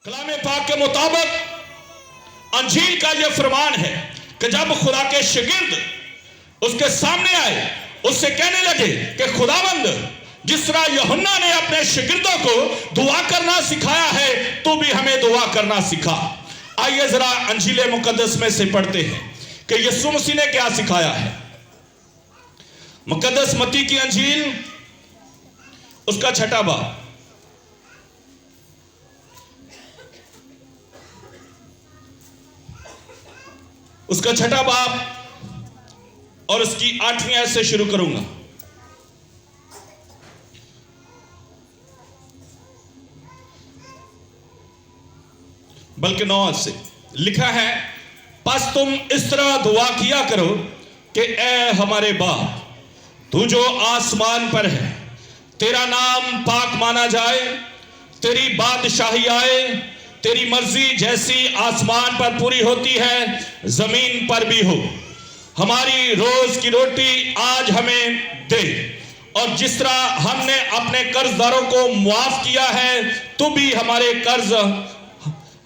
कलाम पाक के मुताबिक अंजील का यह फरमान है कि जब खुदा के शागिर्द उसके सामने आए, उससे कहने लगे कि खुदावंद, जिस तरह यूहन्ना ने अपने शागिर्दों को दुआ करना सिखाया है, तो भी हमें दुआ करना सिखा। आइए जरा अंजील मुकद्दस में से पढ़ते हैं कि यीशु मसीह ने क्या सिखाया है। मुकद्दस मत्ती की अंजील उसका 6वां बाब, उसका 6वां बाब और उसकी 8वीं आयत से शुरू करूंगा। बल्कि 9 आयत से लिखा है, बस तुम इस तरह दुआ किया करो कि ए हमारे बाप, तू जो आसमान पर है, तेरा नाम पाक माना जाए, तेरी बादशाही आए, तेरी मर्जी जैसी आसमान पर पूरी होती है जमीन पर भी हो। हमारी रोज की रोटी आज हमें दे, और जिस तरह हमने अपने कर्जदारों को मुआफ किया है, तू भी हमारे कर्ज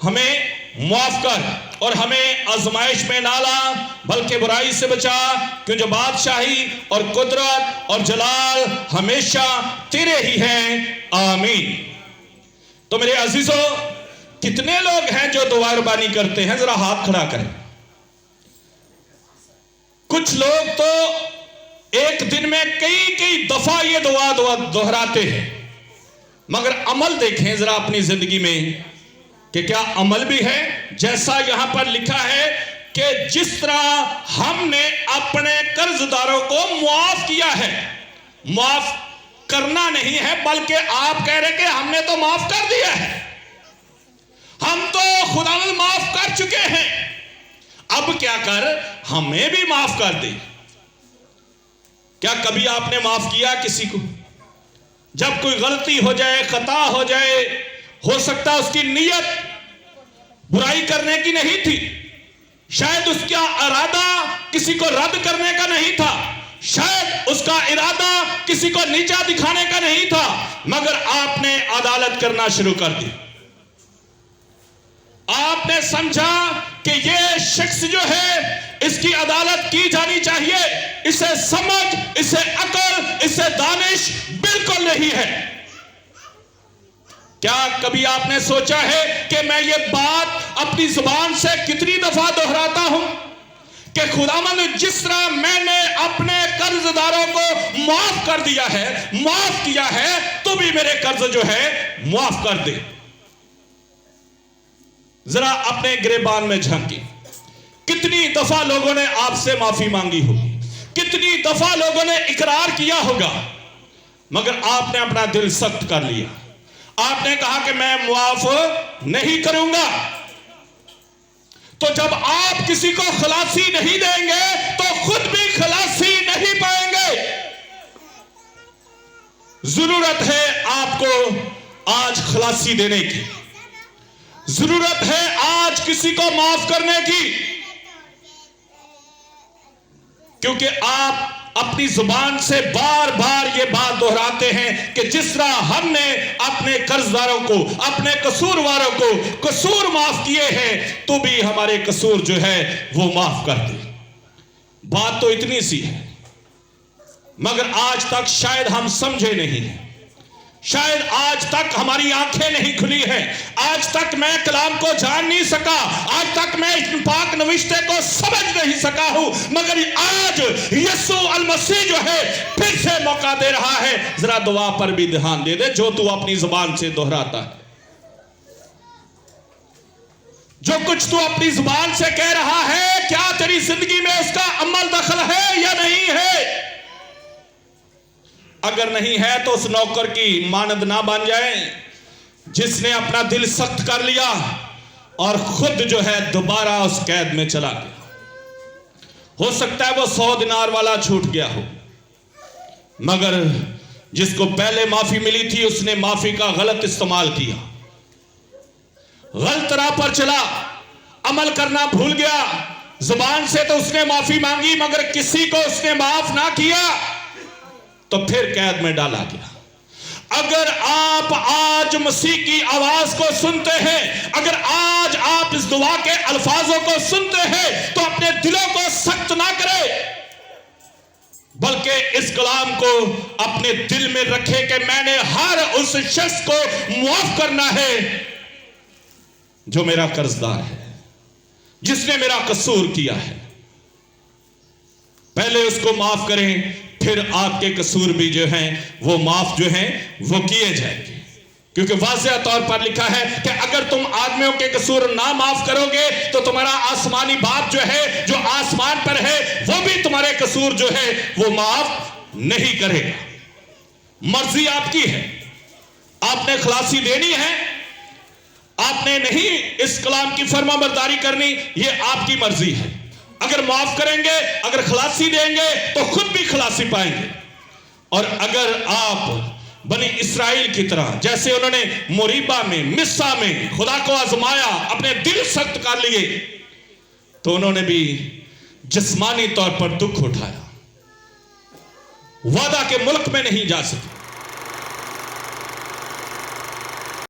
हमें मुआफ कर, और हमें आजमाइश में ना ला, बल्कि बुराई से बचा, क्योंकि जो बादशाही और कुदरत और जलाल हमेशा तेरे ही हैं, आमीन। तो मेरे अजीजों, कितने लोग हैं जो दुआ रबानी करते हैं? जरा हाथ खड़ा करें। कुछ लोग तो एक दिन में कई कई दफा ये दुआ दोहराते हैं, मगर अमल देखें जरा अपनी जिंदगी में कि क्या अमल भी है। जैसा यहां पर लिखा है कि जिस तरह हमने अपने कर्जदारों को मुआफ किया है, मुआफ करना नहीं है, बल्कि आप कह रहे कि हमने तो माफ कर दिया है, हम तो खुदावंद माफ कर चुके हैं, अब क्या कर हमें भी माफ कर दे। क्या कभी आपने माफ किया किसी को? जब कोई गलती हो जाए, खता हो जाए, हो सकता है उसकी नीयत बुराई करने की नहीं थी, शायद उसका इरादा किसी को रद्द करने का नहीं था, शायद उसका इरादा किसी को नीचा दिखाने का नहीं था, मगर आपने अदालत करना शुरू कर दी। आपने समझा कि यह शख्स जो है, इसकी अदालत की जानी चाहिए, इसे समझ, इसे अकल, इसे दानिश बिल्कुल नहीं है। क्या कभी आपने सोचा है कि मैं ये बात अपनी जुबान से कितनी दफा दोहराता हूं कि खुदावंद, जिस तरह मैंने अपने कर्जदारों को माफ कर दिया है, माफ किया है, तो भी मेरे कर्ज जो है माफ कर दे। जरा अपने गिरेबान में झांकी, कितनी दफा लोगों ने आपसे माफी मांगी होगी, कितनी दफा लोगों ने इकरार किया होगा, मगर आपने अपना दिल सख्त कर लिया। आपने कहा कि मैं मुआफ नहीं करूंगा। तो जब आप किसी को खलासी नहीं देंगे, तो खुद भी खलासी नहीं पाएंगे। जरूरत है आपको आज खलासी देने की, जरूरत है आज किसी को माफ करने की, क्योंकि आप अपनी जुबान से बार बार ये बात दोहराते हैं कि जिस तरह हमने अपने कर्जदारों को, अपने कसूरवारों को कसूर माफ किए हैं, तो भी हमारे कसूर जो है वो माफ कर दे। बात तो इतनी सी है, मगर आज तक शायद हम समझे नहीं हैं, शायद आज तक हमारी आंखें नहीं खुली हैं, आज तक मैं कलाम को जान नहीं सका, आज तक मैं इस पाक नविश्ते को समझ नहीं सका हूं, मगर आज यीशु अल मसीह जो है फिर से मौका दे रहा है। जरा दुआ पर भी ध्यान दे दे, जो तू अपनी जुबान से दोहराता है, जो कुछ तू अपनी जुबान से कह रहा है, क्या तेरी जिंदगी में उसका अमल दखल है या नहीं है? अगर नहीं है तो उस नौकर की मानद ना बन जाए जिसने अपना दिल सख्त कर लिया और खुद जो है दोबारा उस कैद में चला गया। हो सकता है वो 100 दिनार वाला छूट गया हो, मगर जिसको पहले माफी मिली थी, उसने माफी का गलत इस्तेमाल किया, गलत राह पर चला, अमल करना भूल गया। जुबान से तो उसने माफी मांगी, मगर किसी को उसने माफ ना किया, तो फिर कैद में डाला गया। अगर आप आज मसीह की आवाज को सुनते हैं, अगर आज आप इस दुआ के अल्फाजों को सुनते हैं, तो अपने दिलों को सख्त ना करें, बल्कि इस कलाम को अपने दिल में रखे कि मैंने हर उस शख्स को माफ करना है जो मेरा कर्जदार है, जिसने मेरा कसूर किया है। पहले उसको माफ करें, फिर आपके कसूर भी जो हैं वो माफ जो हैं वो किए जाएंगे। क्योंकि वाज़ेह तौर पर लिखा है कि अगर तुम आदमियों के कसूर ना माफ करोगे तो तुम्हारा आसमानी बाप जो है, जो आसमान पर है, वो भी तुम्हारे कसूर जो है वो माफ नहीं करेगा। मर्जी आपकी है, आपने खलासी देनी है, आपने नहीं इस कलाम की फरमाबरदारी करनी, ये आपकी मर्जी है। अगर माफ करेंगे, अगर खलासी देंगे तो खुद भी खलासी पाएंगे। और अगर आप बनी इस्राइल की तरह, जैसे उन्होंने मोरीबा में, मिस्सा में खुदा को आजमाया, अपने दिल सख्त कर लिए, तो उन्होंने भी जिस्मानी तौर पर दुख उठाया, वादा के मुल्क में नहीं जा सके।